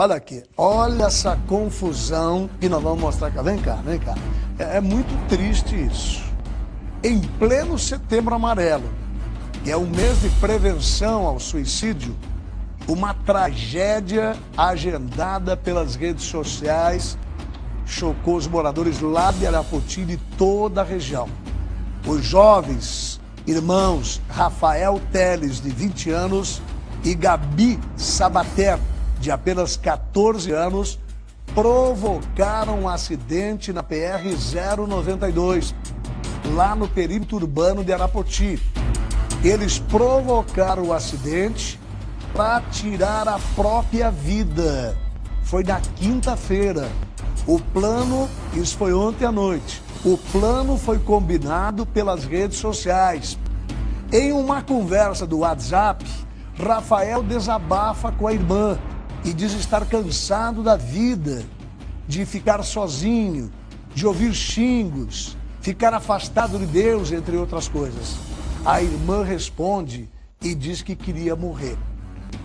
Olha aqui, olha essa confusão que nós vamos mostrar cá. Vem cá, vem cá. É muito triste isso. Em pleno Setembro Amarelo, que é um mês de prevenção ao suicídio, uma tragédia agendada pelas redes sociais chocou os moradores lá de Arapoti e de toda a região. Os jovens irmãos Rafael Teles, de 20 anos, e Gabi Sabater, de apenas 14 anos, provocaram um acidente na PR-092, lá no perímetro urbano de Arapoti. Eles provocaram o acidente para tirar a própria vida. Foi na quinta-feira. O plano, isso foi ontem à noite, o plano foi combinado pelas redes sociais. Em uma conversa do WhatsApp, Rafael desabafa com a irmã e diz estar cansado da vida, de ficar sozinho, de ouvir xingos, ficar afastado de Deus, entre outras coisas. A irmã responde e diz que queria morrer.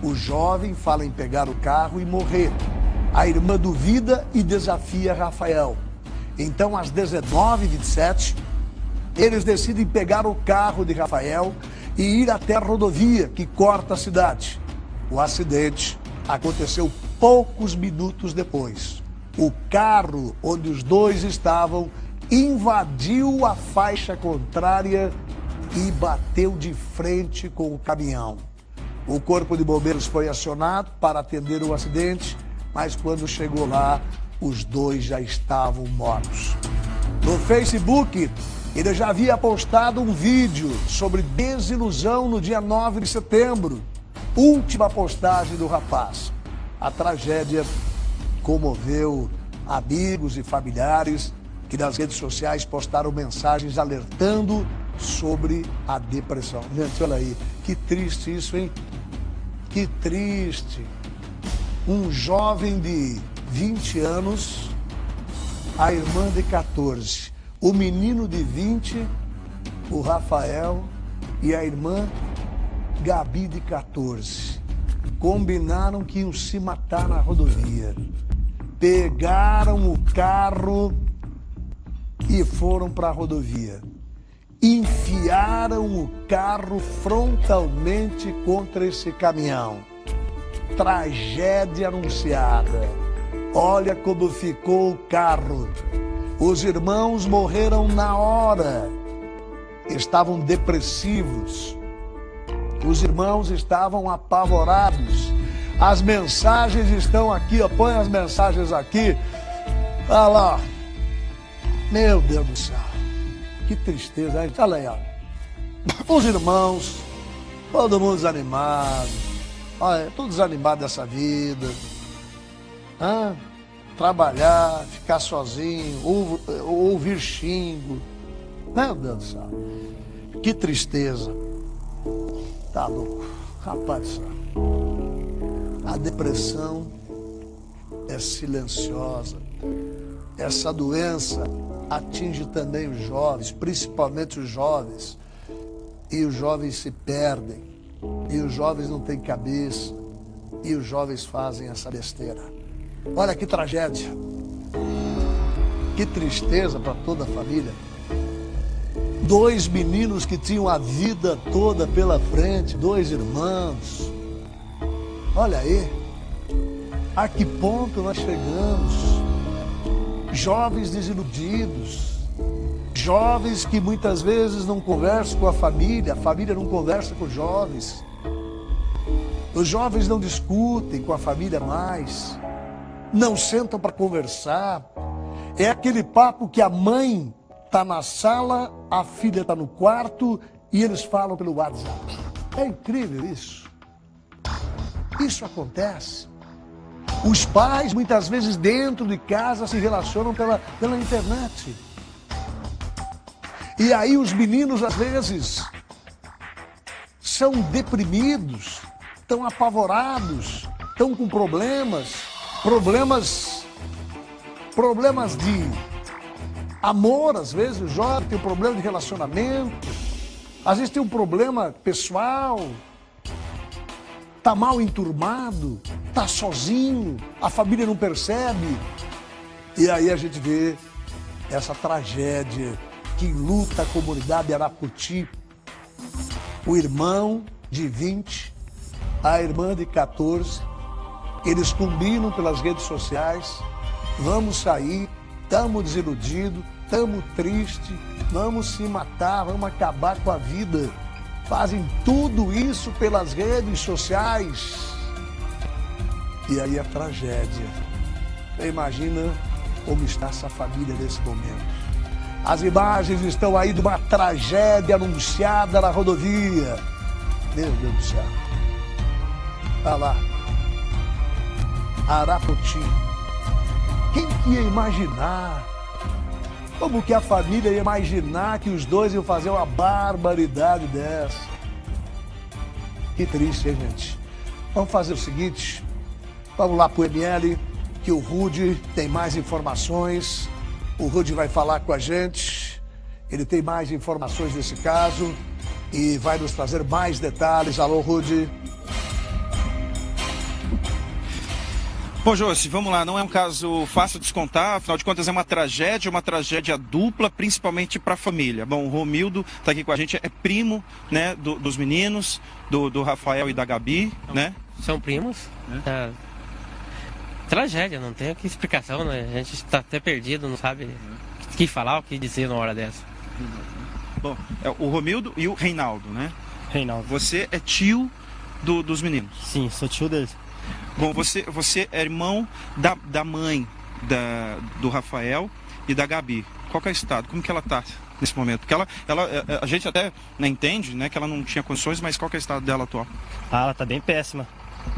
O jovem fala em pegar o carro e morrer. A irmã duvida e desafia Rafael. Então, às 19h27, eles decidem pegar o carro de Rafael e ir até a rodovia que corta a cidade. O acidente aconteceu poucos minutos depois. O carro onde os dois estavam invadiu a faixa contrária e bateu de frente com o caminhão. O corpo de bombeiros foi acionado para atender o acidente, mas quando chegou lá, os dois já estavam mortos. No Facebook, ele já havia postado um vídeo sobre desilusão no dia 9 de setembro, última postagem do rapaz. A tragédia comoveu amigos e familiares que nas redes sociais postaram mensagens alertando sobre a depressão. Gente, olha aí, que triste isso, hein? Que triste. Um jovem de 20 anos, a irmã de 14, o menino de 20, o Rafael, e a irmã Gabi de 14. Combinaram que iam se matar na rodovia. Pegaram o carro e foram para a rodovia. Enfiaram o carro frontalmente contra esse caminhão. Tragédia anunciada. Olha como ficou o carro. Os irmãos morreram na hora. Estavam depressivos. Os irmãos estavam apavorados. As mensagens estão aqui, ó. Põe as mensagens aqui. Olha lá. Meu Deus do céu. Que tristeza, hein? Olha aí, ó. Os irmãos, todo mundo desanimado. Olha, tudo desanimado dessa vida. Trabalhar, ficar sozinho, ouvir xingo. Meu Deus do céu. Que tristeza. Tá louco. Rapaz do céu. A depressão é silenciosa. Essa doença atinge também os jovens, principalmente os jovens. E os jovens se perdem. E os jovens não têm cabeça. E os jovens fazem essa besteira. Olha que tragédia. Que tristeza para toda a família. Dois meninos que tinham a vida toda pela frente, dois irmãos. Olha aí. A que ponto nós chegamos? Jovens desiludidos. Jovens que muitas vezes não conversam com a família não conversa com os jovens. Os jovens não discutem com a família mais. Não sentam para conversar. É aquele papo que a mãe está na sala, a filha está no quarto e eles falam pelo WhatsApp. É incrível isso. Isso acontece. Os pais, muitas vezes, dentro de casa, se relacionam pela internet. E aí os meninos, às vezes, são deprimidos, estão apavorados, estão com problemas de amor, às vezes, o jovem tem um problema de relacionamento, às vezes tem um problema pessoal, está mal enturmado, tá sozinho, a família não percebe. E aí a gente vê essa tragédia que enluta a comunidade Arapoti. O irmão de 20, a irmã de 14, eles combinam pelas redes sociais, vamos sair, estamos desiludidos, estamos tristes, vamos se matar, vamos acabar com a vida. Fazem tudo isso pelas redes sociais. E aí a tragédia. Você imagina como está essa família nesse momento. As imagens estão aí de uma tragédia anunciada na rodovia. Meu Deus do céu. Olha lá. Arapoti. Quem que ia imaginar? Como que a família ia imaginar que os dois iam fazer uma barbaridade dessa? Que triste, hein, gente? Vamos fazer o seguinte. Vamos lá pro ML, que o Rudy tem mais informações. O Rudy vai falar com a gente. Ele tem mais informações desse caso e vai nos trazer mais detalhes. Alô, Rudy. Bom, Josi, vamos lá. Não é um caso fácil de descontar, afinal de contas é uma tragédia dupla, principalmente para a família. Bom, o Romildo está aqui com a gente, é primo, né, dos meninos, do Rafael e da Gabi, né? São primos. Tragédia, não tem que explicação, né? A gente está até perdido, não sabe o que falar, o que dizer na hora dessa. Bom, é o Romildo e o Reinaldo, né? Reinaldo. Você é tio dos meninos? Sim, sou tio deles. Bom, você é irmão da mãe do Rafael e da Gabi. Qual que é o estado? Como que ela está nesse momento? Porque a gente até não entende, né, que ela não tinha condições, mas qual que é o estado dela atual? Ah, ela tá bem péssima.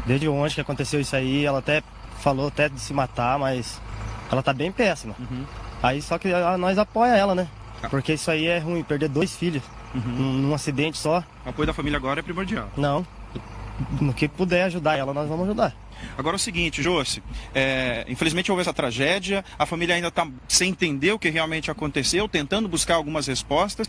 Desde ontem que aconteceu isso aí, ela até falou até de se matar, mas ela tá bem péssima. Uhum. Aí só que nós apoia ela, né? Porque isso aí é ruim, perder 2 filhos num acidente só. O apoio da família agora é primordial. Não, no que puder ajudar ela, nós vamos ajudar. Agora é o seguinte, Josi, infelizmente houve essa tragédia, a família ainda está sem entender o que realmente aconteceu, tentando buscar algumas respostas.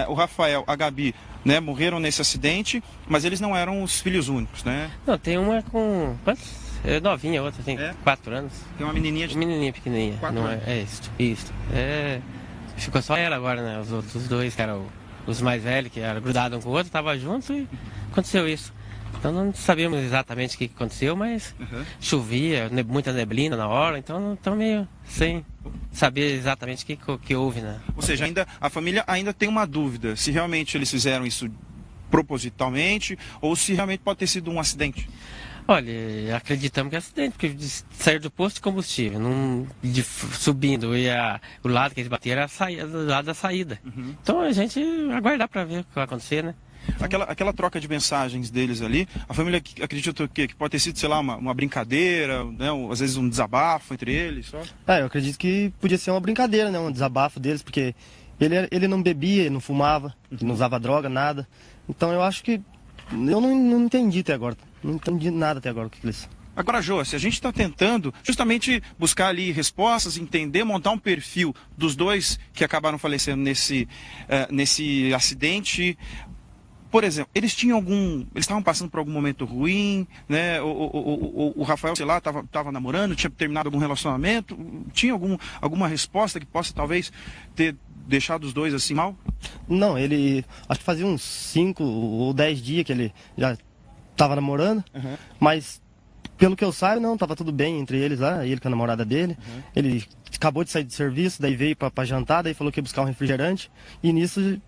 O Rafael, a Gabi, né, morreram nesse acidente, mas eles não eram os filhos únicos, né? Não, tem uma com... quantos? É novinha, a outra tem 4 anos. Tem uma menininha de... Menininha pequenininha. 4 não anos. É isso. Ficou só ela agora, né? Os outros dois, que eram os mais velhos, que eram grudados um com o outro, estavam juntos e aconteceu isso. Então não sabíamos exatamente o que aconteceu, mas chovia, muita neblina na hora, então não estamos meio sem saber exatamente o que houve, né? Ou seja, a família ainda tem uma dúvida se realmente eles fizeram isso propositalmente ou se realmente pode ter sido um acidente. Olha, acreditamos que é acidente, porque saíram do posto de combustível, subindo, e o lado que eles bateram era do lado da saída. Então a gente aguardar para ver o que vai acontecer, né? Aquela troca de mensagens deles ali, a família acredita que pode ter sido, sei lá, uma brincadeira, né? Às vezes um desabafo entre eles, só? Eu acredito que podia ser uma brincadeira, né? Um desabafo deles, porque ele não bebia, ele não fumava, ele não usava droga, nada. Então eu acho que... eu não entendi até agora, não entendi nada até agora o que eles... Agora, Josi, a gente está tentando justamente buscar ali respostas, entender, montar um perfil dos dois que acabaram falecendo nesse acidente. Por exemplo, eles estavam passando por algum momento ruim, né? O Rafael, sei lá, estava namorando, tinha terminado algum relacionamento, tinha alguma resposta que possa talvez ter deixado os dois assim mal? Não, ele, acho que fazia uns 5 ou 10 dias que ele já estava namorando, mas pelo que eu saiba, não, tava tudo bem entre eles lá, ele com a namorada dele. Ele acabou de sair de serviço, daí veio pra jantar, daí falou que ia buscar um refrigerante, e nisso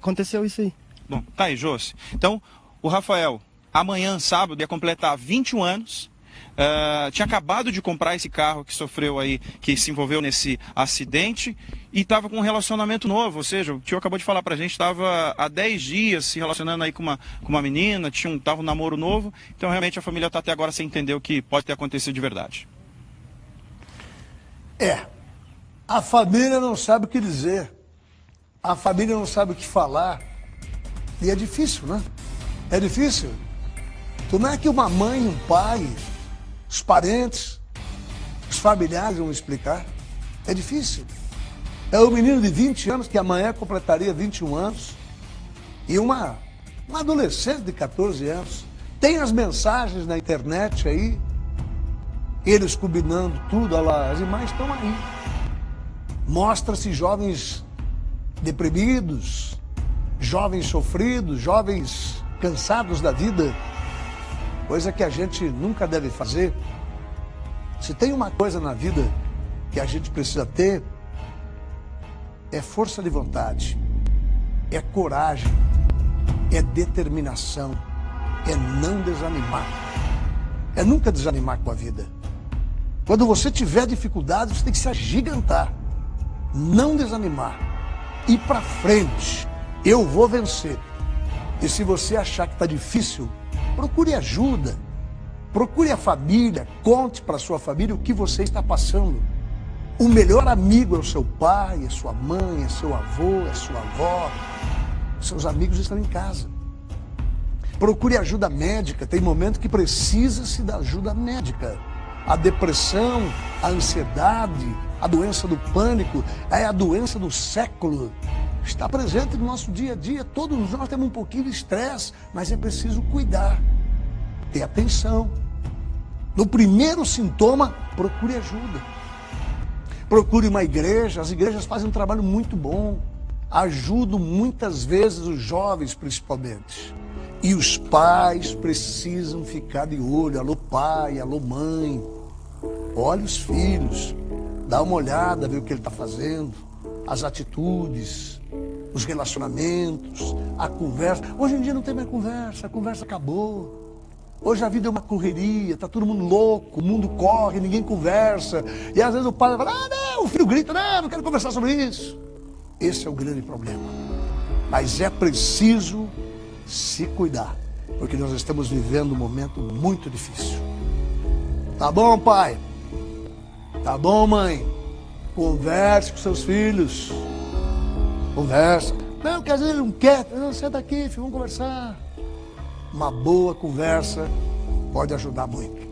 aconteceu isso aí. Bom, tá aí, Josi. Então, o Rafael, amanhã, sábado, ia completar 21 anos. Tinha acabado de comprar esse carro que sofreu aí, que se envolveu nesse acidente, e estava com um relacionamento novo, ou seja, o tio acabou de falar pra gente, estava há 10 dias se relacionando aí com uma menina, tava um namoro novo, então realmente a família está até agora sem entender o que pode ter acontecido de verdade. A família não sabe o que dizer, a família não sabe o que falar, e é difícil, né? É difícil. Como é que uma mãe, um pai, os parentes, os familiares vão explicar? É difícil. É um menino de 20 anos, que amanhã completaria 21 anos, e uma adolescente de 14 anos. Tem as mensagens na internet aí, eles combinando tudo, olha lá, as imagens estão aí. Mostra-se jovens deprimidos, jovens sofridos, jovens cansados da vida, coisa que a gente nunca deve fazer. Se tem uma coisa na vida que a gente precisa ter, é força de vontade, é coragem, é determinação, é não desanimar, é nunca desanimar com a vida. Quando você tiver dificuldade, você tem que se agigantar, não desanimar, ir para frente. Eu vou vencer. E se você achar que está difícil, procure ajuda, procure a família, conte para a sua família o que você está passando. O melhor amigo é o seu pai, é sua mãe, é seu avô, é sua avó. Seus amigos estão em casa. Procure ajuda médica, tem momento que precisa-se da ajuda médica. A depressão, a ansiedade, a doença do pânico, é a doença do século. Está presente no nosso dia a dia, todos nós temos um pouquinho de estresse, mas é preciso cuidar, ter atenção. No primeiro sintoma, procure ajuda. Procure uma igreja, as igrejas fazem um trabalho muito bom, ajudam muitas vezes os jovens principalmente. E os pais precisam ficar de olho, alô pai, alô mãe, olha os filhos, dá uma olhada, vê o que ele está fazendo, as atitudes, os relacionamentos, a conversa. Hoje em dia não tem mais conversa, a conversa acabou. Hoje a vida é uma correria, está todo mundo louco, o mundo corre, ninguém conversa. E às vezes o pai fala, não, o filho grita, não quero conversar sobre isso. Esse é o grande problema. Mas é preciso se cuidar, porque nós estamos vivendo um momento muito difícil. Tá bom, pai? Tá bom, mãe? Converse com seus filhos. Conversa. Não, quer dizer, ele não quer. Não, senta aqui, filho, vamos conversar. Uma boa conversa pode ajudar muito.